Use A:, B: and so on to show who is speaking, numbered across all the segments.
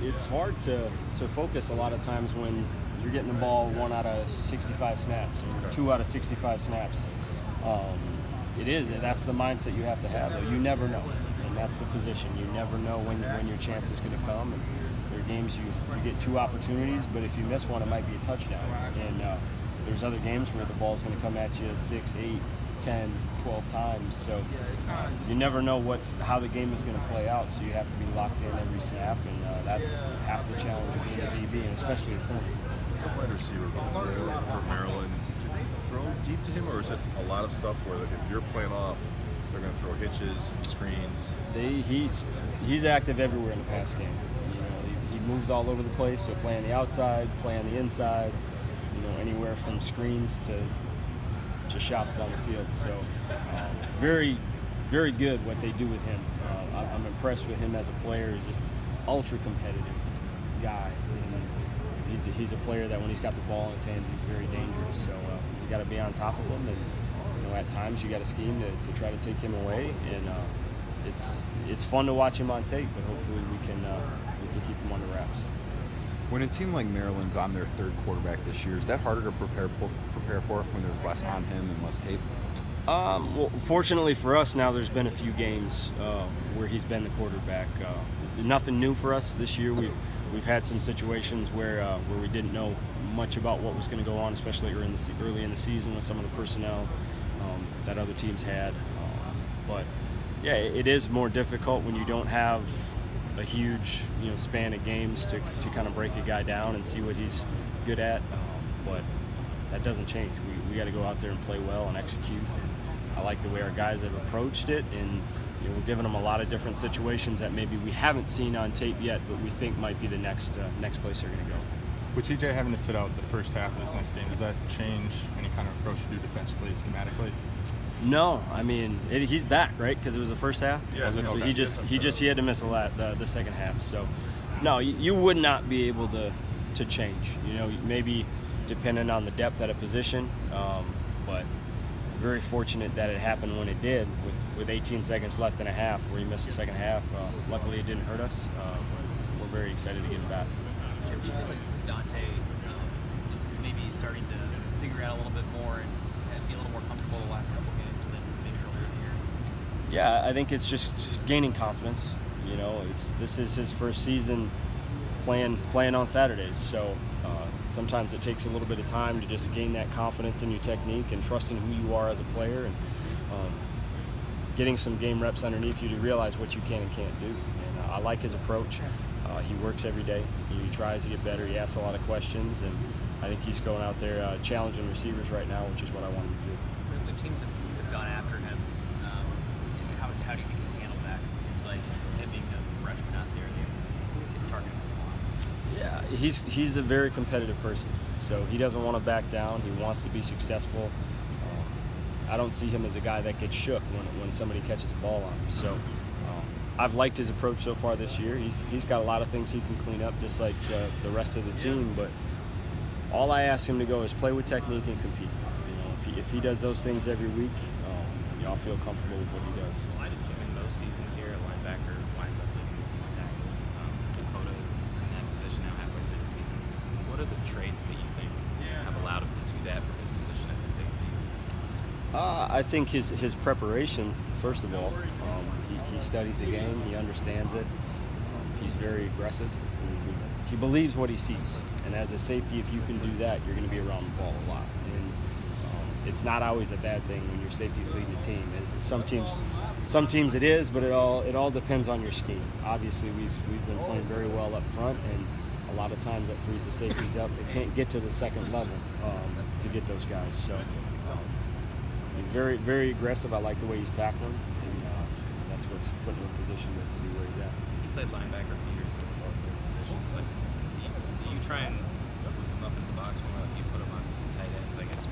A: it's hard to focus a lot of times when you're getting the ball 1 out of 65 snaps, or 2 out of 65 snaps. That's the mindset you have to have, though. You never know, and that's the position. You never know when your chance is going to come. And there are games you get 2 opportunities, but if you miss one, it might be a touchdown. And there's other games where the ball's going to come at you 6, 8, 10, 12 times. So you never know how the game is going to play out. So you have to be locked in every snap, and that's half the challenge of being a DB, and especially a corner.
B: Wide receiver for Maryland. Do they throw deep to him, or is it a lot of stuff where if you're playing off, they're going to throw hitches, screens?
A: He's active everywhere in the pass game. He moves all over the place. So play on the outside, play on the inside. Anywhere from screens to shots down the field. So very, very good what they do with him. I'm impressed with him as a player. He's just ultra competitive guy. And he's a player that when he's got the ball in his hands, he's very dangerous. So you got to be on top of him, and at times you got to scheme to try to take him away. And it's fun to watch him on tape, but hopefully we can keep him under wraps.
C: When a team like Maryland's on their 3rd quarterback this year, is that harder to prepare for when there's less on him and less tape?
A: Well, fortunately for us now, there's been a few games where he's been the quarterback. Nothing new for us this year. We've had some situations where we didn't know much about what was going to go on, especially early in the season with some of the personnel that other teams had. But yeah, it is more difficult when you don't have a huge span of games to kind of break a guy down and see what he's good at. But that doesn't change. We got to go out there and play well and execute. And I like the way our guys have approached it, and we're giving them a lot of different situations that maybe we haven't seen on tape yet, but we think might be the next place they're going to go.
D: With TJ having to sit out the first half of this next game, does that change any kind of approach you do defensively, schematically?
A: No, I mean he's back, right? Because it was the first half.
B: Yeah.
A: So he had to miss the second half. So no, you would not be able to change. Maybe depending on the depth at a position, but very fortunate that it happened when it did, with 18 seconds left in a half, where he missed the second half. Luckily, it didn't hurt us. We're very excited to get him back.
E: Jim, do you feel like Dante is maybe starting to figure out a little bit more and be a little more comfortable the last couple games than maybe earlier in the year?
A: Yeah, I think it's just gaining confidence. This is his first season playing on Saturdays, so sometimes it takes a little bit of time to just gain that confidence in your technique and trusting who you are as a player, and getting some game reps underneath you to realize what you can and can't do. And I like his approach. He works every day. He tries to get better. He asks a lot of questions, and I think he's going out there challenging receivers right now, which is what I want him to do.
E: The teams have gone after him. How do you think he's handled that? Because it seems like him being a freshman out there, they've targeted him a lot.
A: Yeah, he's a very competitive person, so he doesn't want to back down. He wants to be successful. I don't see him as a guy that gets shook when somebody catches a ball on him. So I've liked his approach so far this year. He's got a lot of things he can clean up, just like the rest of the team. But all I ask him to go is play with technique and compete. If he does those things every week, I'll feel comfortable with what he does.
F: Why did Jim in most seasons here at linebacker winds up leading the team in tackles? Dakota's in that position now halfway through the season. What are the traits that you think have allowed him to do that from his position as a safety?
A: I think his preparation, first of all. He studies the game. He understands it. He's very aggressive. He believes what he sees. And as a safety, if you can do that, you're going to be around the ball a lot. And it's not always a bad thing when your safety's leading the team. Some teams it is, but it all depends on your scheme. Obviously, we've been playing very well up front, and a lot of times that frees the safeties up. They can't get to the second level to get those guys. So he's very, very aggressive. I like the way he's tackling, and that's what's putting him in position to be where he's at.
F: You played linebacker for years in the positions. Like, do you try and move him up into the box more? Do you put him on tight ends? I guess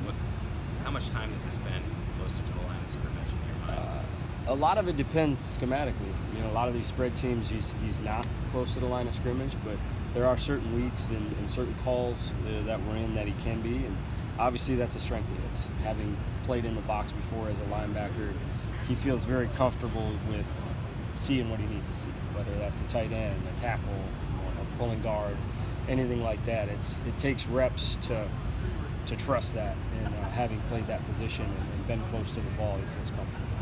F: how much time does he spend closer to the line of scrimmage in your mind?
A: A lot of it depends schematically. A lot of these spread teams, he's not close to the line of scrimmage, but there are certain weeks and certain calls that we're in that he can be, and obviously that's a strength of his. Having played in the box before as a linebacker, he feels very comfortable with seeing what he needs to see, whether that's a tight end, a tackle, a pulling guard, anything like that. It takes reps to trust that, and having played that position and been close to the ball, he feels comfortable.